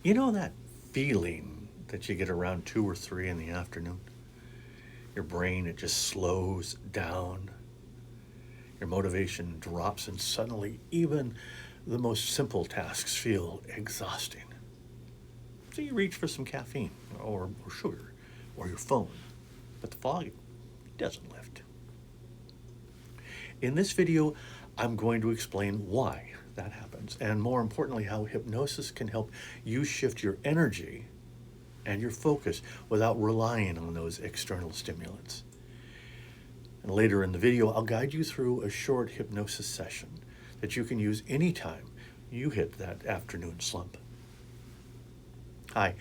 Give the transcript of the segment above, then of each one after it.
You know that feeling that you get around 2 or 3 in the afternoon? Your brain, it just slows down. Your motivation drops, and suddenly, even the most simple tasks feel exhausting. So you reach for some caffeine or sugar or your phone, but the fog doesn't lift. In this video, I'm going to explain why that happens, and more importantly, how hypnosis can help you shift your energy and your focus without relying on those external stimulants. And later in the video, I'll guide you through a short hypnosis session that you can use anytime you hit that afternoon slump. Hi,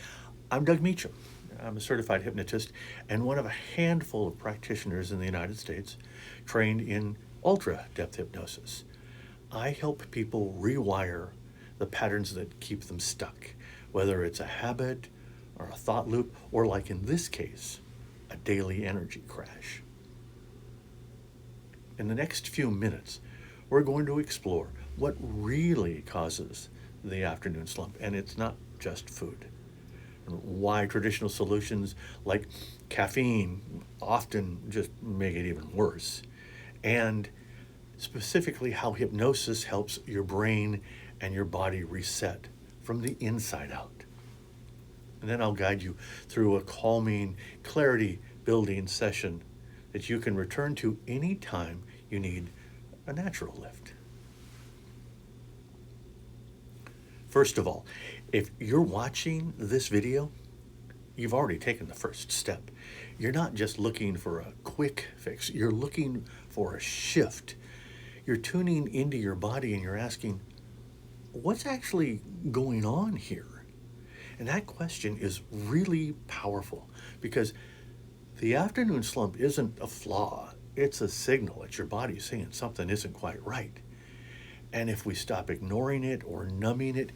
I'm Doug Meacham. I'm a certified hypnotist and one of a handful of practitioners in the United States trained in ultra-depth hypnosis. I help people rewire the patterns that keep them stuck, whether it's a habit or a thought loop, or like in this case, a daily energy crash. In the next few minutes, we're going to explore what really causes the afternoon slump, and it's not just food. And why traditional solutions like caffeine often just make it even worse, and specifically how hypnosis helps your brain and your body reset from the inside out. And then I'll guide you through a calming, clarity building session that you can return to any time you need a natural lift. First of all, if you're watching this video, you've already taken the first step. You're not just looking for a quick fix, you're looking for a shift. You're tuning into your body and you're asking, what's actually going on here? And that question is really powerful because the afternoon slump isn't a flaw, it's a signal. It's your body saying something isn't quite right. And if we stop ignoring it or numbing it,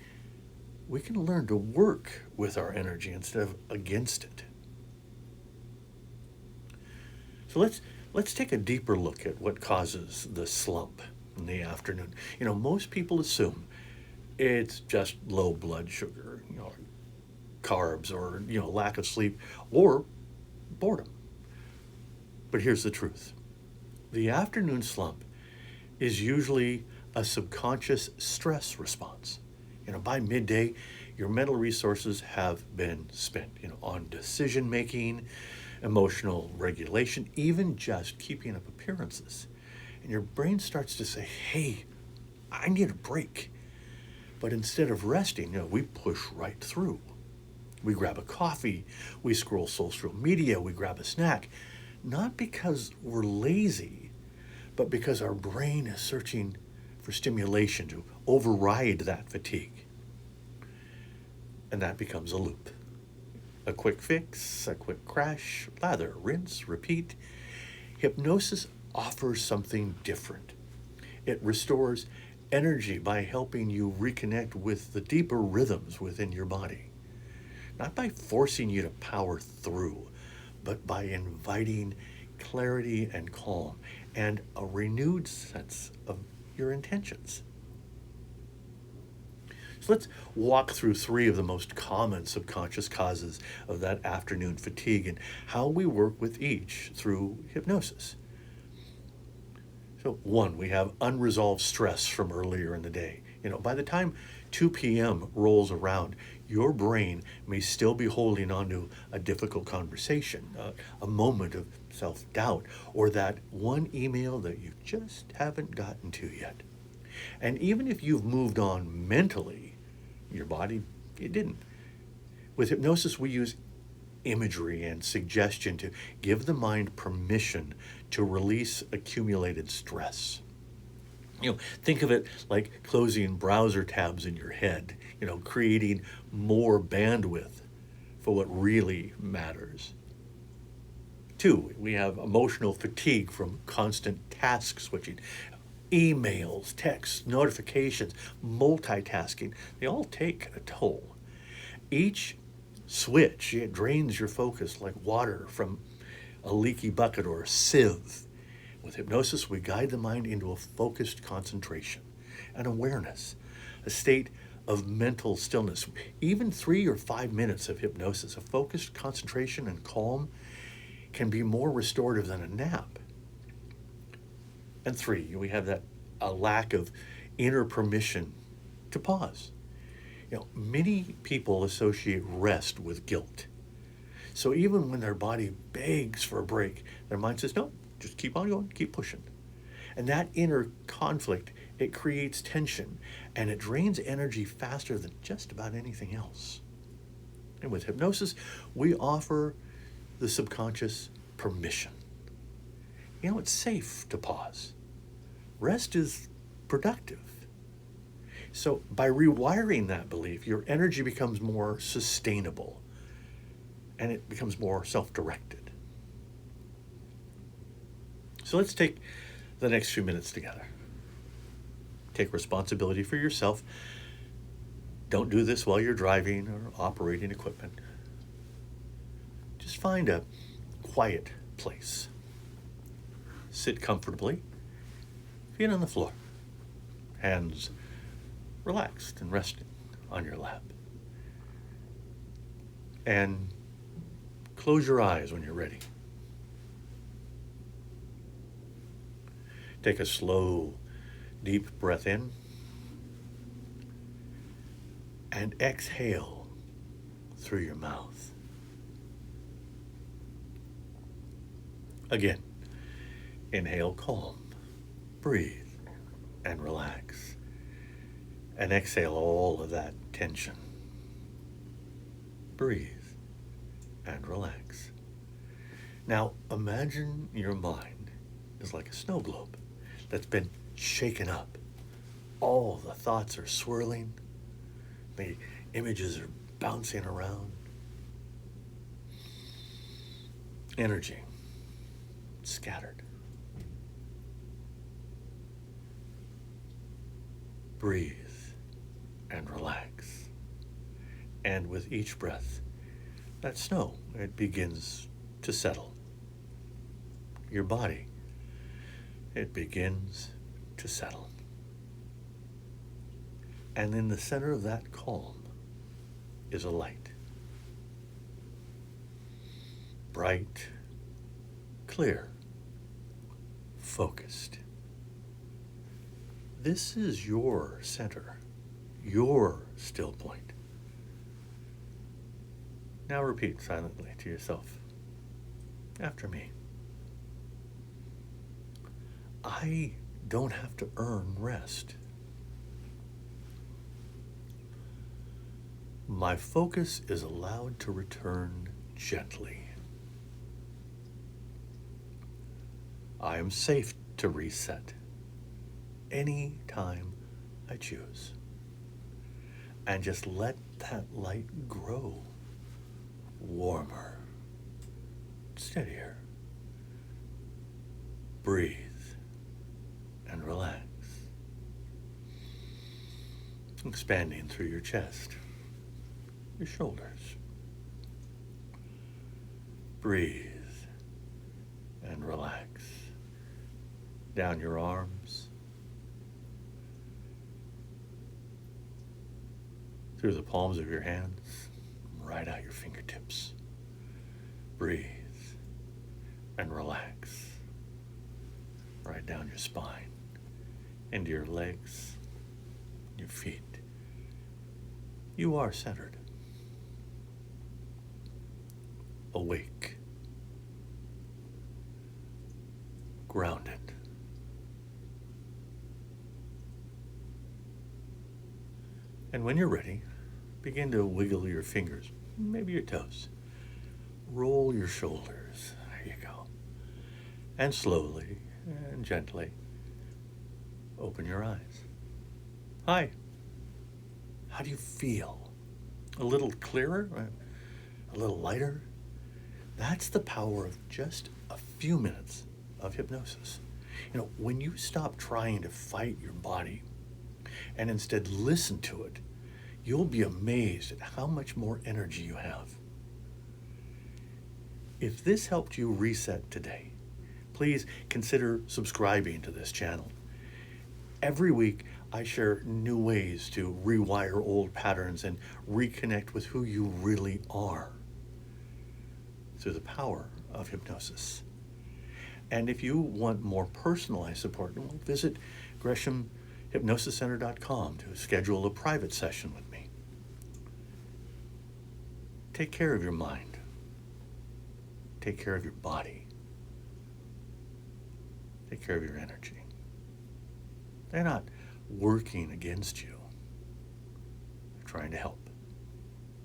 we can learn to work with our energy instead of against it. So let's take a deeper look at what causes the slump in the afternoon. Most people assume it's just low blood sugar, carbs, or lack of sleep, or boredom. But here's the truth. The afternoon slump is usually a subconscious stress response. By midday, your mental resources have been spent, on decision making, emotional regulation, even just keeping up appearances. And your brain starts to say, hey, I need a break. But instead of resting, we push right through. We grab a coffee, we scroll social media, we grab a snack, not because we're lazy, but because our brain is searching for stimulation to override that fatigue. And that becomes a loop. A quick fix, a quick crash, lather, rinse, repeat. Hypnosis offers something different. It restores energy by helping you reconnect with the deeper rhythms within your body. Not by forcing you to power through, but by inviting clarity and calm and a renewed sense of your intentions. So let's walk through 3 of the most common subconscious causes of that afternoon fatigue and how we work with each through hypnosis. So 1, we have unresolved stress from earlier in the day. By the time 2 p.m. rolls around, your brain may still be holding on to a difficult conversation, a moment of self-doubt, or that one email that you just haven't gotten to yet. And even if you've moved on mentally, your body, it didn't. With hypnosis, we use imagery and suggestion to give the mind permission to release accumulated stress. Think of it like closing browser tabs in your head, creating more bandwidth for what really matters. 2, we have emotional fatigue from constant task switching. Emails, texts, notifications, multitasking, they all take a toll. Each switch, it drains your focus like water from a leaky bucket or a sieve. With hypnosis, we guide the mind into a focused concentration, an awareness, a state of mental stillness. Even 3 or 5 minutes of hypnosis, of focused concentration and calm, can be more restorative than a nap. And 3, we have a lack of inner permission to pause. Many people associate rest with guilt. So even when their body begs for a break, their mind says, no, just keep on going, keep pushing. And that inner conflict, it creates tension, and it drains energy faster than just about anything else. And with hypnosis, we offer the subconscious permission. It's safe to pause. Rest is productive. So by rewiring that belief, your energy becomes more sustainable, and it becomes more self-directed. So let's take the next few minutes together. Take responsibility for yourself. Don't do this while you're driving or operating equipment. Just find a quiet place. Sit comfortably, feet on the floor, hands relaxed and resting on your lap. And close your eyes when you're ready. Take a slow, deep breath in and exhale through your mouth. Again, inhale calm, breathe, and relax. And exhale all of that tension. Breathe and relax. Now imagine your mind is like a snow globe that's been shaken up. All the thoughts are swirling. The images are bouncing around. Energy scattered. Breathe and relax. And with each breath, that snow, it begins to settle. Your body, it begins to settle. And in the center of that calm is a light. Bright, clear, focused. This is your center, your still point. Now repeat silently to yourself after me. I don't have to earn rest. My focus is allowed to return gently. I am safe to reset any time I choose. And just let that light grow warmer, steadier. Breathe and relax. Expanding through your chest, your shoulders. Breathe and relax. Down your arms, through the palms of your hands, right out your fingertips. Breathe and relax. Right down your spine, into your legs, your feet. You are centered. Awake. Grounded. And when you're ready, begin to wiggle your fingers, maybe your toes. Roll your shoulders. There you go. And slowly and gently open your eyes. Hi. How do you feel? A little clearer? A little lighter? That's the power of just a few minutes of hypnosis. When you stop trying to fight your body and instead listen to it, you'll be amazed at how much more energy you have. If this helped you reset today, please consider subscribing to this channel. Every week, I share new ways to rewire old patterns and reconnect with who you really are through the power of hypnosis. And if you want more personalized support, well, visit GreshamHypnosisCenter.com to schedule a private session with me. Take care of your mind. Take care of your body. Take care of your energy. They're not working against you. They're trying to help.